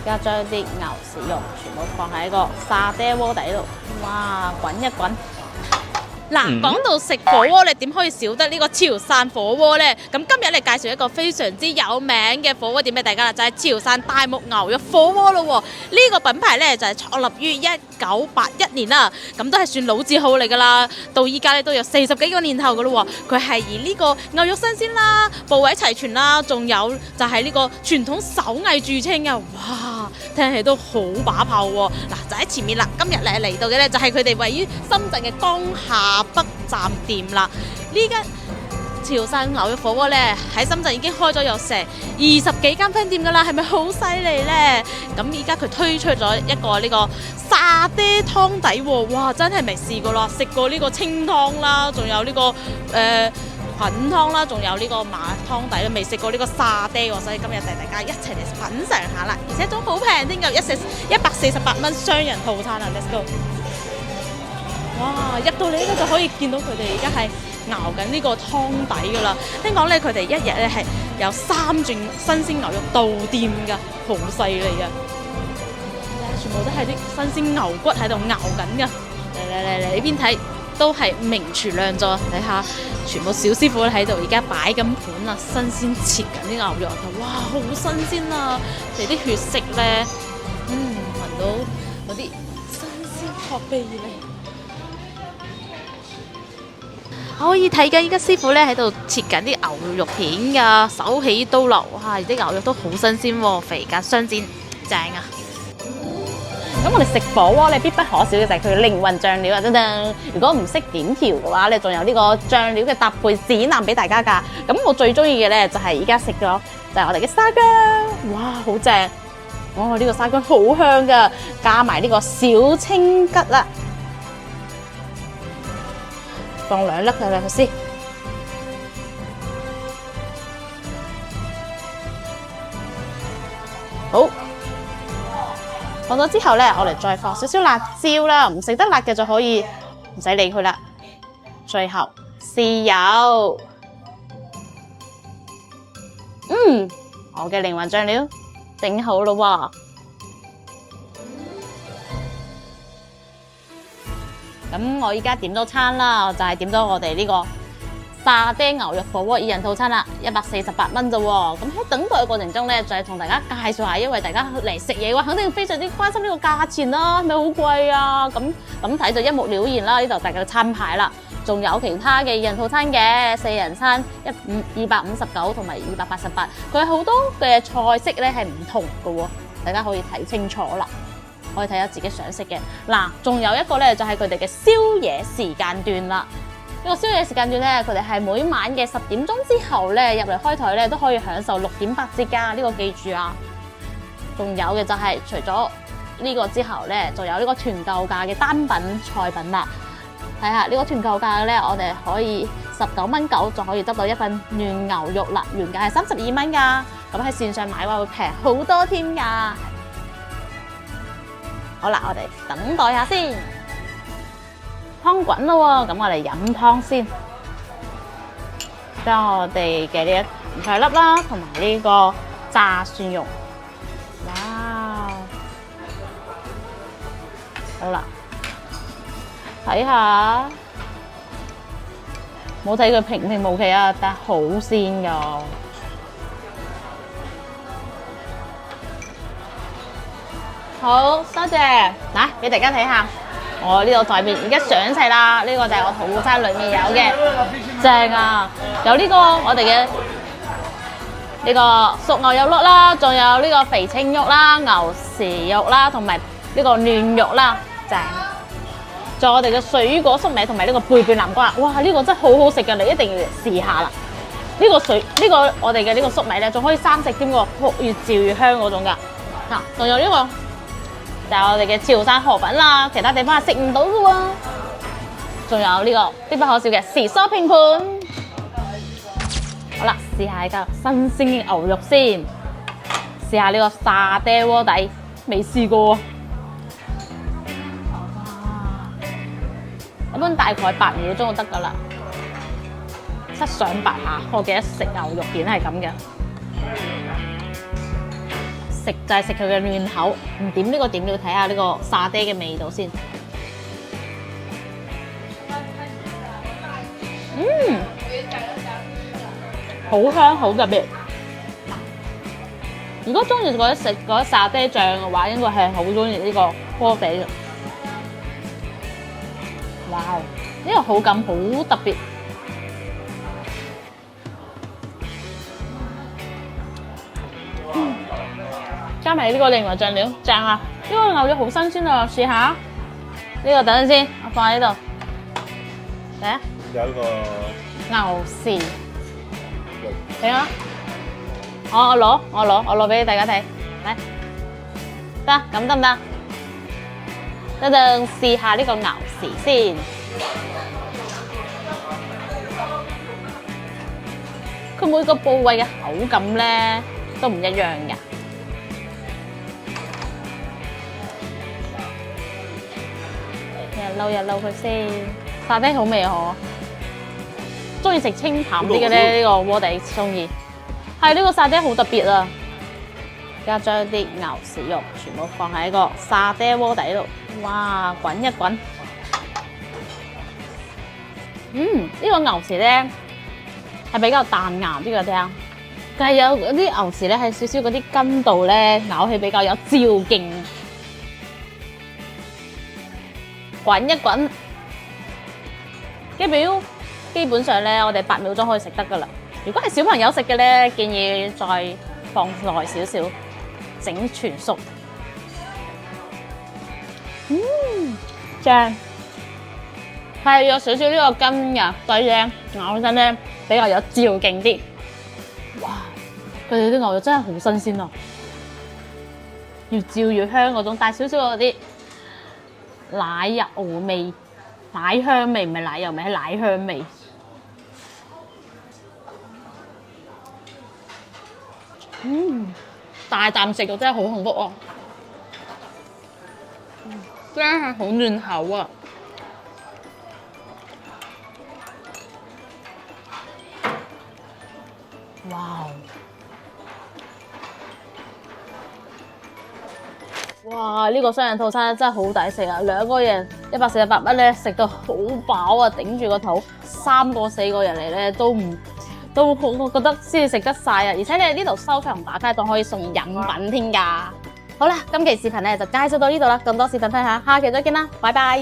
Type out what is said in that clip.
而家將啲牛舌肉全部放喺個沙爹鍋底度，哇，滾一滾。嗱，講到食火鍋，你點可以少得呢個潮汕火鍋呢？咁今日你介紹一個非常之有名嘅火鍋店俾大家啦，就係潮汕大木牛肉火鍋咯。呢個品牌呢，就係創立於1981年啦，咁都係算老字號嚟㗎啦。到依家咧都有40幾個年頭㗎咯。佢係以呢個牛肉新鮮啦、部位齊全啦，仲有就係呢個傳統手藝著稱嘅。哇，聽起都好把炮喎！嗱，就喺前面啦。今日咧嚟到嘅呢，就係佢哋位於深圳嘅江夏北站店啦。呢間潮汕牛肉火鍋呢，喺深圳已經開咗有成20幾間分店噶啦，係咪好犀利呢？咁而家佢推出咗一個呢個沙爹湯底喎，哇！真係未試過咯，食過呢個清湯啦，仲有呢個菌湯啦，仲有呢個馬湯底都未食過呢個沙爹喎，所以今日帶大家一齊嚟品嚐下啦，而且仲好平添㗎，148蚊雙人套餐啊 ，Let's go！哇！入到嚟咧就可以見到佢哋而家係熬緊呢個湯底噶啦。聽講咧佢哋一日咧係有3轉新鮮牛肉到店噶，好犀利啊！全部都係啲新鮮牛骨喺度熬緊噶。嚟呢邊睇都係名廚靚作，睇下全部小師傅喺度而家擺緊盤啊，新鮮切緊啲牛肉，哇！好新鮮啊！佢啲血色咧，聞到嗰啲新鮮撲鼻咧。可以睇緊，依家師傅咧喺度切緊啲牛肉片㗎，手起刀落，哇！啲牛肉都好新鮮喎，肥格相煎，正啊！咁我哋食火鍋，你必不可少嘅就係佢嘅靈魂醬料啊！等等，如果唔識點調嘅話，你仲有呢個醬料嘅搭配指南俾大家㗎。咁我最中意嘅咧就係而家食咗，就係我哋嘅沙薑，哇！好正！哦，呢個沙薑好香㗎，加埋呢個小青桔啦。放2粒入去先，好。放咗之後咧，我哋再放少少辣椒啦，唔食得辣嘅就可以唔使理佢啦。最後豉油，我嘅靈魂醬料整好咯喎。咁我依家點咗餐啦，就係點咗我哋呢個沙爹牛肉火鍋2人套餐啦，148蚊啫喎。咁喺等待嘅過程中咧，就係同大家介紹下，因為大家嚟食嘢嘅話，肯定非常之關心呢個價錢啦，係咪好貴啊？咁睇就一目了然啦，呢度大家餐牌啦。仲有其他嘅2人套餐嘅4人餐259同埋288，佢好多嘅菜式咧係唔同嘅喎，大家可以睇清楚啦。可以睇下自己想食嘅。嗱，仲有一個咧就係佢哋嘅宵夜時間段啦。呢個宵夜時間段咧，佢哋係每晚嘅10點鐘之後咧入嚟開台咧都可以享受6.8折㗎，呢個記住啊。仲有嘅就係除咗呢個之後咧，仲有呢個團購價嘅單品菜品啦。睇下呢個團購價咧，我哋可以19.9蚊就可以得到一份嫩牛肉啦，原價係32蚊㗎。咁喺線上買嘅話會平好多添㗎。好啦，我哋等待下先，湯滾咯喎，咁我哋飲湯先。將我哋嘅呢一菜粒啦，同埋呢個炸蒜蓉，哇！好啦，睇下，冇睇佢平平無奇啊，但係好鮮㗎。好，多謝，嗱，俾大家睇下，我呢個台面而家上晒啦，呢個就係我套餐裏面有嘅，正啊，有呢個我哋嘅呢個熟牛肉粒啦，仲有呢個肥青肉啦、牛舌肉啦，同埋呢個嫩肉啦，正。仲有我哋嘅水果粟米同埋呢個貝貝南瓜，哇！呢個真係好好食㗎，你一定要試下啦。呢個我哋嘅呢個粟米咧，仲可以生食添喎，越嚼越香嗰種㗎。嗱，仲有呢個。就係我哋嘅潮汕河粉啦，其他地方係食唔到嘅喎。仲有呢個必不可少嘅時蔬拼盤。好啦，試下呢個新鮮嘅牛肉先，試下呢個沙爹鍋底，未試過。一般大概8秒鐘就得㗎啦，7上8下。我記得食牛肉片係咁嘅。食就係食佢嘅嫩口，唔點呢個點，你要睇下呢個沙爹嘅味道先。好香好特別。如果中意食嗰啲沙爹醬嘅話，應該係好中意呢個鍋底嘅。哇！呢個口感好特別。加埋呢個另外醬料，正啊！呢個牛肉好新鮮啊，試下。呢個等陣先，我放喺呢度。嚟啊！有一個牛豉，睇下。我攞俾大家睇，嚟。得，咁得唔得？等陣試下呢個牛豉先。佢每個部位嘅口感咧都唔一樣㗎。撈佢先，沙爹好味啊！嗬，中意食清淡啲嘅咧，呢個鍋底中意。係呢個沙爹好特別啊！而家將啲牛豉肉全部放喺個沙爹鍋底度，哇，滾一滾。呢個牛豉咧係比較彈牙啲嘅聽，但係有啲牛豉咧係少少嗰啲筋度咧，咬起比較有嚼勁。滾一滾，基本上咧，我哋8秒鐘可以食得噶啦。如果係小朋友食嘅咧，建議再放耐少少，整全熟。正，係有少少呢個筋嘅，所以咧咬起身咧比較有嚼勁啲。哇！佢哋啲牛肉真係好新鮮啊，越嚼越香嗰種，帶少少嗰啲奶油味、奶香味，唔係奶油味，係奶香味。大啖食到真係好幸福啊！真係好嫩口啊！哇！哇！呢個雙人套餐真係好抵食啊！2個人148蚊咧，食到好飽啊，頂住個肚。3個4個人嚟咧都我覺得先至食得晒啊！而且你喺呢度收場打卡仲可以送飲品添㗎。好啦，今期視頻咧就介紹到呢度啦，咁多視頻分享，下期再見啦，拜拜。